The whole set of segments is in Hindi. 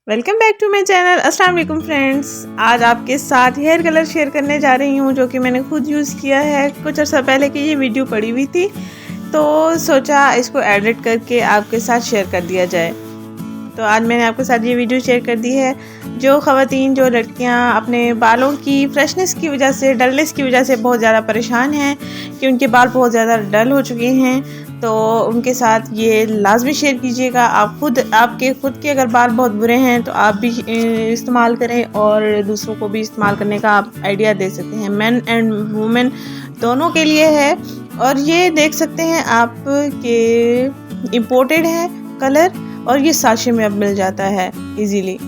Welcome back to my channel. अस्सलाम वालेकुम फ्रेंड्स, आज आपके साथ हेयर कलर शेयर करने जा रही हूँ जो कि मैंने खुद यूज़ किया है। कुछ अर्सा पहले की ये वीडियो पड़ी हुई थी तो सोचा इसको एडिट करके आपके साथ शेयर कर दिया जाए। तो आज मैंने आपके साथ ये वीडियो शेयर कर दी है। जो ख़वातीन, जो लड़कियाँ अपने बालों की फ्रेशनेस की वजह से, डलनेस की वजह से बहुत ज़्यादा परेशान हैं कि उनके बाल बहुत ज़्यादा डल हो चुके हैं, तो उनके साथ ये लाजमी शेयर कीजिएगा। आपके खुद के अगर बाल बहुत बुरे हैं तो आप भी इस्तेमाल करें और दूसरों को भी इस्तेमाल करने का आप आइडिया दे सकते हैं। मेन एंड वुमेन दोनों के लिए है। और ये देख सकते हैं आप कि इम्पोर्टेड है कलर, और ये साशे में अब मिल जाता है इजीली।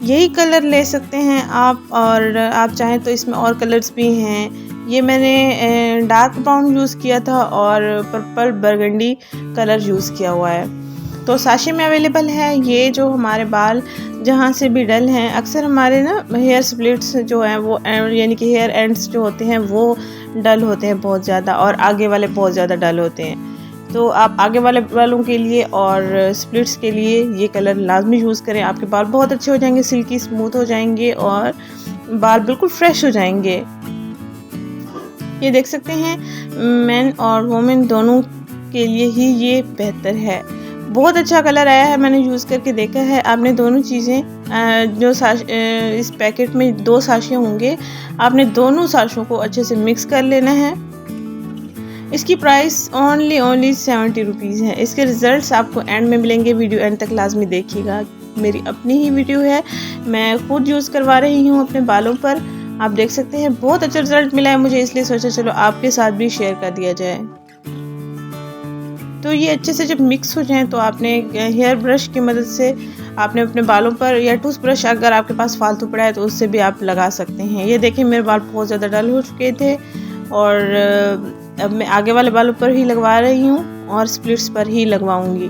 यही कलर ले सकते हैं आप, और आप चाहें तो इसमें और कलर्स भी हैं। ये मैंने डार्क ब्राउन यूज़ किया था और पर्पल बरगंडी कलर यूज़ किया हुआ है। तो साशे में अवेलेबल है। ये जो हमारे बाल जहाँ से भी डल हैं, अक्सर हमारे ना हेयर स्प्लिट्स जो हैं वो यानी कि हेयर एंड्स जो होते हैं वो डल होते हैं बहुत ज़्यादा, और आगे वाले बहुत ज़्यादा डल होते हैं। तो आप आगे वाले बालों के लिए और स्प्लिट्स के लिए ये कलर लाजमी यूज़ करें। आपके बाल बहुत अच्छे हो जाएंगे, सिल्की स्मूथ हो जाएंगे और बाल बिल्कुल फ्रेश हो जाएंगे। ये देख सकते हैं, मेन और वुमेन दोनों के लिए ही ये बेहतर है। बहुत अच्छा कलर आया है, मैंने यूज़ करके देखा है। आपने दोनों चीज़ें जो इस पैकेट में 2 साशे होंगे, आपने दोनों साशों को अच्छे से मिक्स कर लेना है। इसकी प्राइस ओनली 70 रुपीज़ है। इसके रिज़ल्ट्स आपको एंड में मिलेंगे, वीडियो एंड तक लाजमी देखिएगा। मेरी अपनी ही वीडियो है, मैं खुद यूज़ करवा रही हूँ अपने बालों पर। आप देख सकते हैं बहुत अच्छा रिज़ल्ट मिला है मुझे, इसलिए सोचा चलो आपके साथ भी शेयर कर दिया जाए। तो ये अच्छे से जब मिक्स हो जाए तो आपने हेयर ब्रश की मदद से आपने अपने बालों पर, या टूथ ब्रश अगर आपके पास फालतू पड़ा है तो उससे भी आप लगा सकते हैं। ये देखिए मेरे बाल बहुत ज़्यादा डल हो चुके थे और अब मैं आगे वाले बालों पर ही लगवा रही हूँ और स्प्लिट्स पर ही लगवाऊंगी।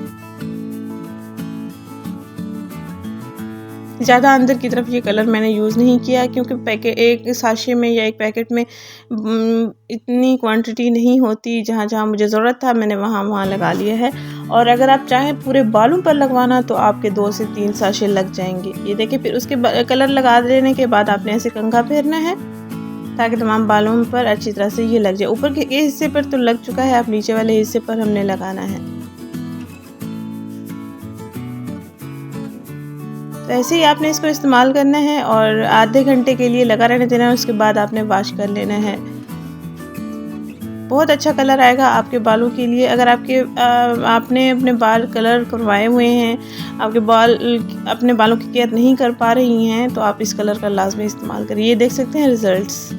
ज़्यादा अंदर की तरफ ये कलर मैंने यूज़ नहीं किया क्योंकि एक साशे में या एक पैकेट में इतनी क्वांटिटी नहीं होती। जहाँ जहाँ मुझे ज़रूरत था मैंने वहाँ लगा लिया है। और अगर आप चाहें पूरे बालों पर लगवाना तो आपके 2 से 3 साशे लग जाएंगे। ये देखिए, फिर उसके कलर लगा देने के बाद आपने ऐसे कंघा फेरना है ताकि तमाम बालों पर अच्छी तरह से ये लग जाए। ऊपर के हिस्से पर तो लग चुका है, अब नीचे वाले हिस्से पर हमने लगाना है। तो ऐसे ही आपने इसको इस्तेमाल करना है और आधे घंटे के लिए लगा रहने देना है। उसके बाद आपने वॉश कर लेना है। बहुत अच्छा कलर आएगा आपके बालों के लिए। अगर आपने अपने बाल कलर करवाए हुए हैं, आपके बाल अपने बालों की केयर नहीं कर पा रही हैं, तो आप इस कलर का लाजमी इस्तेमाल करिए। ये देख सकते हैं रिजल्ट्स।